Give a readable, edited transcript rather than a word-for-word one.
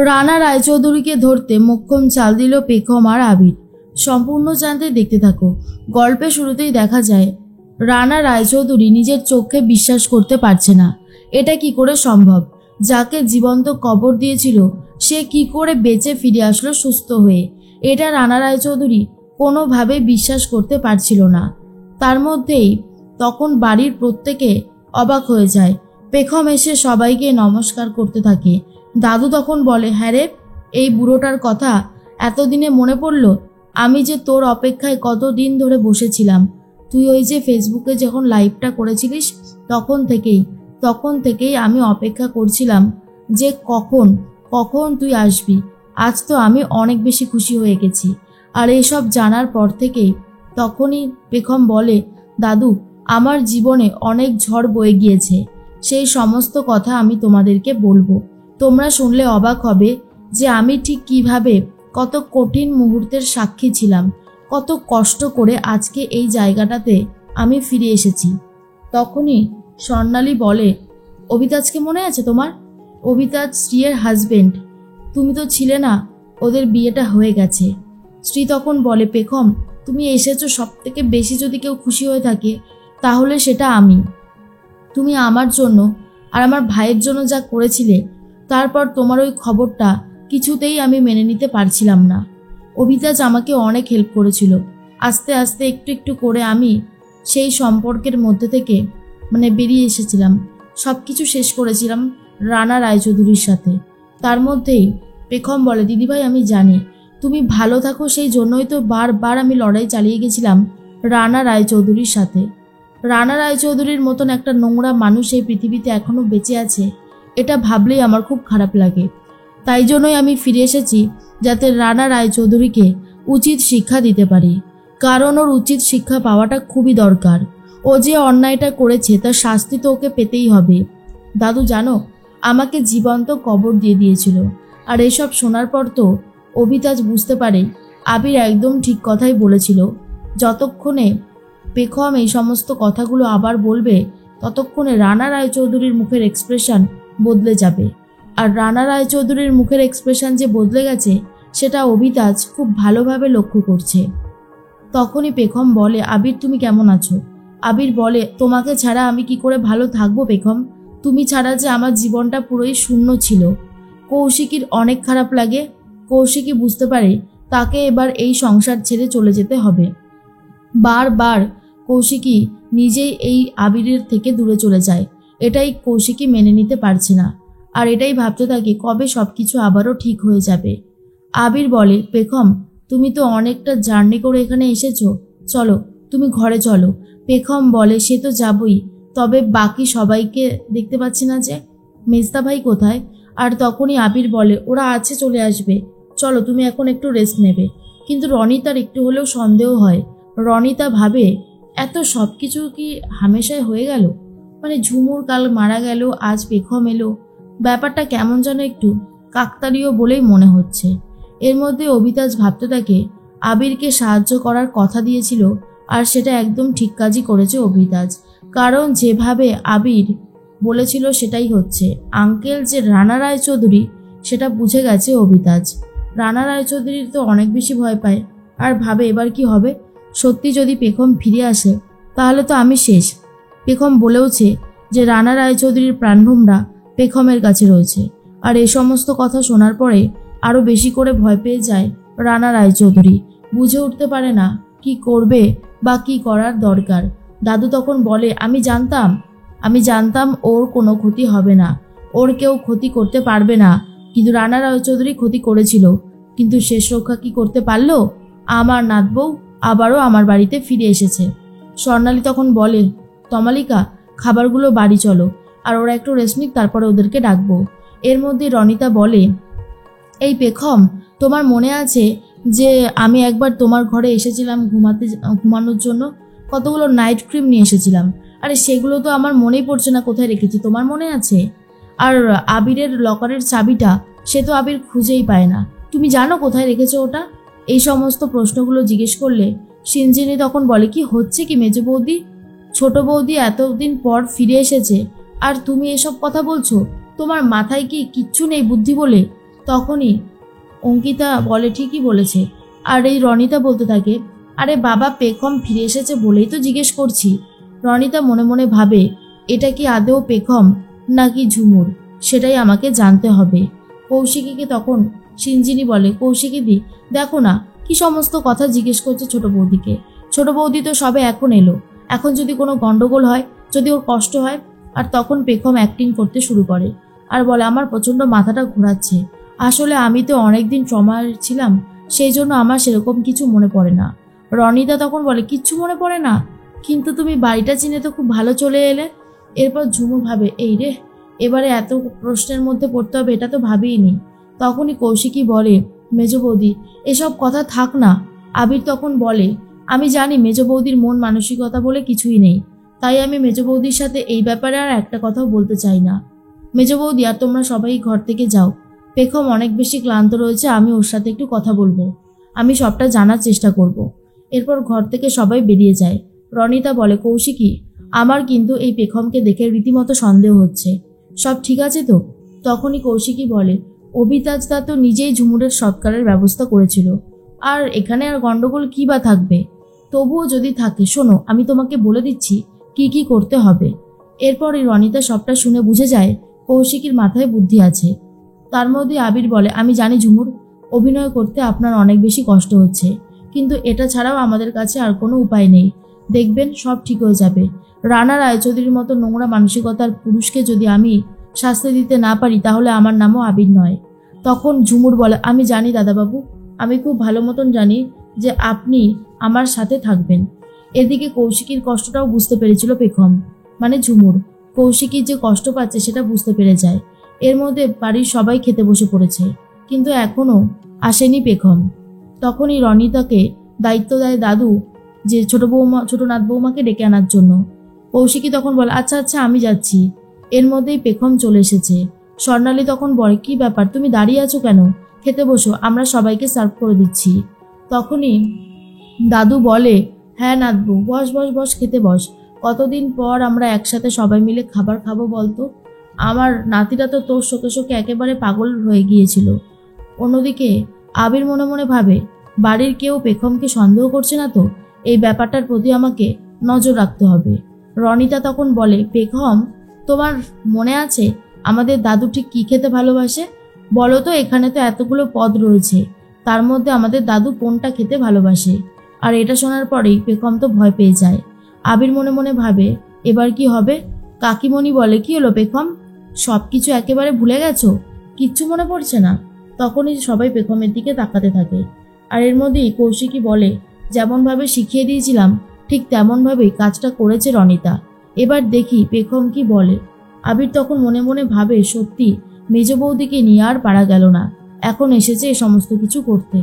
রানা রায়চৌধুরীকে ধরতে মোক্ষম চাল দিল পেখম আর আবির। সম্পূর্ণ জানতে দেখতে থাকো। গল্পে শুরুতেই দেখা যায় রানা রায়চৌধুরী নিজের চোখে বিশ্বাস করতে পারছে না। এটা কি করে সম্ভব? যাকে জীবন্ত কবর দিয়েছিল সে কি করে বেঁচে ফিরে আসলো সুস্থ হয়ে? এটা রানা রায়চৌধুরী কোনোভাবেই বিশ্বাস করতে পারছিল না। তার মধ্যেই তখন বাড়ির প্রত্যেকে অবাক হয়ে যায়। পেখম এসে সবাইকে নমস্কার করতে থাকে। দাদু তখন বলে, হ্যাঁ রে, এই বুড়োটার কথা এতদিনে মনে পড়ল? আমি যে তোর অপেক্ষায় কতদিন ধরে বসেছিলাম। তুই ওই যে ফেসবুকে যখন লাইভটা করেছিলিস তখন থেকেই আমি অপেক্ষা করছিলাম যে কখন কখন তুই আসবি। আজ তো আমি অনেক বেশি খুশি হয়ে গেছি। আর এইসব জানার পর থেকেই তখনই পেখম বলে, দাদু, আমার জীবনে অনেক ঝড় বয়ে গিয়েছে। সেই সমস্ত কথা আমি তোমাদেরকে বলবো। তোমরা শুনলে অবাক হবে যে আমি ঠিক কিভাবে কত কঠিন মুহূর্তের সাক্ষী ছিলাম, কত কষ্ট করে আজকে এই জায়গাটাতে আমি ফিরে এসেছি। তখনই স্বর্ণালী বলে, অবিতাজকে মনে আছে তোমার? অবিতাজ শ্রীয়ের হাজবেন্ড। তুমি তো ছিলে না, ওদের বিয়েটা হয়ে গেছে। শ্রী তখন বলে, পেখম, তুমি এসেছো, সব থেকে বেশি যদি কেউ খুশি হয়ে থাকে তাহলে সেটা আমি। তুমি আমার জন্য আর আমার ভাইয়ের জন্য যা করেছিলে, তারপর তোমার ওই খবরটা কিছুতেই আমি মেনে নিতে পারছিলাম না। অভিতাজ আমাকে অনেক হেল্প করেছিল। আস্তে আস্তে একটু একটু করে আমি সেই সম্পর্কের মধ্যে থেকে বেরিয়ে এসেছিলাম। সব কিছু শেষ করেছিলাম রানা রায়চৌধুরীর সাথে। তার মধ্যেই পেখম বলে, দিদিভাই, আমি জানি তুমি ভালো থাকো, সেই জন্যই তো বারবার আমি লড়াই চালিয়ে গেছিলাম রানা রায়চৌধুরীর সাথে। রানা রায়চৌধুরীর মতন একটা নোংরা মানুষ এই পৃথিবীতে এখনো বেঁচে আছে, এটা ভাবলেই আমার খুব খারাপ লাগে। তাই জন্যই আমি ফিরে এসেছি, যাতে রানা রায়চৌধুরীকে উচিত শিক্ষা দিতে পারি। কারণ ওর উচিত শিক্ষা পাওয়াটা খুবই দরকার। ও যে অন্যায়টা করেছে তার শাস্তি তো ওকে পেতেই হবে। দাদু জানো, আমাকে জীবন্ত কবর দিয়ে দিয়েছিল। আর এসব শোনার পর তো অভিতাজ বুঝতে পারে আবির একদম ঠিক কথাই বলেছিল। যতক্ষণে পেখম এই সমস্ত কথাগুলো আবার বলবে ততক্ষণে রানা রায়চৌধুরীর মুখের এক্সপ্রেশন বদলে যাবে। আর রানা রায়চৌধুরীর মুখের এক্সপ্রেশন যে বদলে গেছে সেটা অভিতাজ খুব ভালোভাবে লক্ষ্য করছে। তখনই পেখম বলে, আবির, তুমি কেমন আছো? আবির বলে, তোমাকে ছাড়া আমি কি করে ভালো থাকবো পেখম? তুমি ছাড়া যে আমার জীবনটা পুরোই শূন্য ছিল। কৌশিকীর অনেক খারাপ লাগে। কৌশিকী বুঝতে পারে তাকে এবার এই সংসার ছেড়ে চলে যেতে হবে। বারবার কৌশিকী নিজেই এই আবিরের থেকে দূরে চলে যায়। এটাই কৌশিকী মেনে নিতে পারছে না। আর এটাই ভাবতে থাকে কবে সব কিছু আবারও ঠিক হয়ে যাবে। আবির বলে, পেখম, তুমি তো অনেকটা জার্নি করে এখানে এসেছো, চলো তুমি ঘরে চলো। পেখম বলে, সে তো যাবই, তবে বাকি সবাইকে দেখতে পাচ্ছি না যে, মেজদা ভাই কোথায়? আর তখনই আবির বলে, ওরা আছে, চলে আসবে, চলো তুমি এখন একটু রেস্ট নেবে। কিন্তু রনিতার একটু হলেও সন্দেহ হয়। রনিতা ভাবে, এত সব কিছু কি হামেশাই হয়ে গেল? ঝুমুর কাল মারা গেল, আজ পেখম এলো, ব্যাপারটা কেমন যেন একটু কাকতালীয় বলেই মনে হচ্ছে। এর মধ্যে অভিতাজ ভাবতে থাকে আবিরকে সাহায্য করার কথা দিয়েছিল, আর সেটা একদম ঠিক কাজই করেছে অভিতাজ। কারণ যেভাবে আবির বলেছিল সেটাই হচ্ছে। আঙ্কেল যে রানা রায়চৌধুরী সেটা বুঝে গেছে অভিতাজ। রানা রায়চৌধুরীর তো অনেক বেশি ভয় পায়, আর ভাবে এবার কি হবে। সত্যি যদি পেখম ফিরে আসে তাহলে তো আমি শেষ। পেখম বলেওছে যে রানা রায়চৌধুরীর প্রাণভোমরা পেখমের কাছে রয়েছে। আর এই সমস্ত কথা শোনার পরে আরও বেশি করে ভয় পেয়ে যায় রানা রায়চৌধুরী। বুঝে উঠতে পারে না কি করবে বা কি করার দরকার। দাদু তখন বলে, আমি জানতাম ওর কোনো ক্ষতি হবে না, ওর কেউ ক্ষতি করতে পারবে না। কিন্তু রানা রায়চৌধুরী ক্ষতি করেছিল, কিন্তু শেষ রক্ষা কি করতে পারলো? আমার নাতবউ আবারও আমার বাড়িতে ফিরে এসেছে। স্বর্ণালী তখন বলে, তমালিকা, খাবারগুলো বাড়ি চলো, আর ওরা একটু রেস্ট নিক, তারপরে ওদেরকে ডাকবো। এর মধ্যে রনিতা বলে, এই পেখম, তোমার মনে আছে যে আমি একবার তোমার ঘরে এসেছিলাম ঘুমানোর জন্য? কতগুলো নাইট ক্রিম নিয়ে এসেছিলাম। আরে সেগুলো তো আমার মনেই পড়ছে না কোথায় রেখেছি, তোমার মনে আছে? আর আবিরের লকারের চাবিটা সে তো আবির খুঁজেই পায় না, তুমি জানো কোথায় রেখেছো ওটা? এই সমস্ত প্রশ্নগুলো জিজ্ঞেস করলে সিঞ্জিনী তখন বলে, কি হচ্ছে কি মেজো বৌদি? ছোট বৌদি এতদিন পর ফিরে এসেছে আর তুমি এসব কথা বলছো? তোমার মাথায় কি কিচ্ছু নেই বুদ্ধি বলে? তখনই অঙ্কিতা বলে, ঠিকই বলেছে। আর এই রনিতা বলতে থাকে, আরে বাবা, পেখম ফিরে এসেছে বলেই তো জিজ্ঞেস করছি। রনিতা মনে মনে ভাবে, এটা কি আদৌ পেখম নাকি ঝুমুর, সেটাই আমাকে জানতে হবে। কৌশিকীকে তখন সিঞ্জিনি বলে, কৌশিকীদি দেখো না কি সমস্ত কথা জিজ্ঞেস করছে ছোট বৌদিকে। ছোট বৌদি তো সবে এখন এলো, এখন যদি কোনো গন্ডগোল হয়, যদি ওর কষ্ট হয়। আর তখন পেখম অ্যাক্টিং করতে শুরু করে আর বলে, আমার প্রচণ্ড মাথাটা ঘোরাচ্ছে। আসলে আমি তো অনেকদিন ট্রমায় ছিলাম, সেই জন্য আমার সেরকম কিছু মনে পড়ে না। রনিতা তখন বলে, কিচ্ছু মনে পড়ে না? কিন্তু তুমি বাড়িটা চিনে তো খুব ভালো চলে এলে। এরপর ঝুমুর ভাবে, এই রে, এবারে এত প্রশ্নের মধ্যে পড়তে হবে, এটা তো ভাবিইনি। তখনই কৌশিকী বলে, মেজ বৌদি এসব কথা থাক না। আবির তখন বলে, আমি জানি মেজ বৌদির মন মানসিকতা বলে কিছুই নেই, তাই আমি মেজ বৌদির সাথে এই ব্যাপারে আর একটা কথাও বলতে চাই না। মেজ বৌদি আর তোমরা সবাই ঘর থেকে যাও, পেখম অনেক বেশি ক্লান্ত রয়েছে, আমি ওর সাথে একটু কথা বলবো, আমি সবটা জানার চেষ্টা করব। এরপর ঘর থেকে সবাই বেরিয়ে যায়। রনিতা বলে, কৌশিকী আমার কিন্তু এই পেখমকে দেখে রীতিমতো সন্দেহ হচ্ছে, সব ঠিক আছে তো? তখনই কৌশিকী বলে, অভিতাজদা তো নিজেই ঝুমুরের সৎকারের ব্যবস্থা করেছিল, আর এখানে আর গন্ডগোল কী বা থাকবে? তবুও যদি থাকে, শোনো আমি তোমাকে বলে দিচ্ছি কি কি করতে হবে। এরপরই রনিতা সবটা শুনে বুঝে যায় কৌশিকীর মাথায় বুদ্ধি আছে। তার মধ্যে আবির বলে, আমি জানি ঝুমুর, অভিনয় করতে আপনার অনেক বেশি কষ্ট হচ্ছে, কিন্তু এটা ছাড়াও আমাদের কাছে আর কোনো উপায় নেই, দেখবেন সব ঠিক হয়ে যাবে। রানা রায়চৌধুরীর মতো নোংরা মানসিকতার পুরুষকে যদি আমি শাস্তি দিতে না পারি, তাহলে আমার নামও আবির নয়। তখন ঝুমুর বলে, আমি জানি দাদাবাবু, আমি খুব ভালো মতন জানি যে আপনি আমার সাথে থাকবেন। এদিকে কৌশিকীর কষ্টটাও বুঝতে পেরেছিল পেখম, মানে ঝুমুর। কৌশিকী যে কষ্ট পাচ্ছে সেটা বুঝতে পেরে যায়। এর মধ্যে বাড়ির সবাই খেতে বসে পড়েছে, কিন্তু এখনও আসেনি পেখম। তখনই রনিতাকে দায়িত্ব দেয় দাদু যে ছোট নাথ বৌমাকে ডেকে আনার জন্য। কৌশিকী তখন বলে, আচ্ছা আচ্ছা আমি যাচ্ছি। এর মধ্যেই পেখম চলে এসেছে। স্বর্ণালী তখন বলে, কি ব্যাপার, তুমি দাঁড়িয়ে আছো কেন? খেতে বসো, আমরা সবাইকে সার্ভ করে দিচ্ছি। তখনই দাদু বলে, হ্যাঁ নাতবু, বস বস বস, খেতে বস। কতদিন পর আমরা একসাথে সবাই মিলে খাবার খাবো বলতো। আমার নাতিরা তো তোর শোকে শোকে একেবারে পাগল হয়ে গিয়েছিল। অন্যদিকে আবির মনে মনে ভাবে, বাড়ির কেউ পেখমকে সন্দেহ করছে না তো? এই ব্যাপারটার প্রতি আমাকে নজর রাখতে হবে। রনিতা তখন বলে, পেখম তোমার মনে আছে আমাদের দাদু ঠিক কী খেতে ভালোবাসে? বলো তো, এখানে তো এতগুলো পদ রয়েছে, তার মধ্যে আমাদের দাদু কোনটা খেতে ভালোবাসে? আর এটা শোনার পরেই পেখম তো ভয় পেয়ে যায়। আবির মনে মনে ভাবে, এবার কি হবে? কাকিমণি বলে, কি হলো পেখম, সব কিছু একেবারে ভুলে গেছো? কিচ্ছু মনে পড়ছে না? তখনই সবাই পেখমের দিকে তাকাতে থাকে। আর এর মধ্যেই কৌশিকী বলে, যেমনভাবে শিখিয়ে দিয়েছিলাম ঠিক তেমনভাবেই কাজটা করেছে রনিতা, এবার দেখি পেখম কি বলে। আবির তখন মনে মনে ভাবে, সত্যি মেজ বৌদিকে নিয়ে আর পারা গেল না, এখন এসেছে এ সমস্ত কিছু করতে।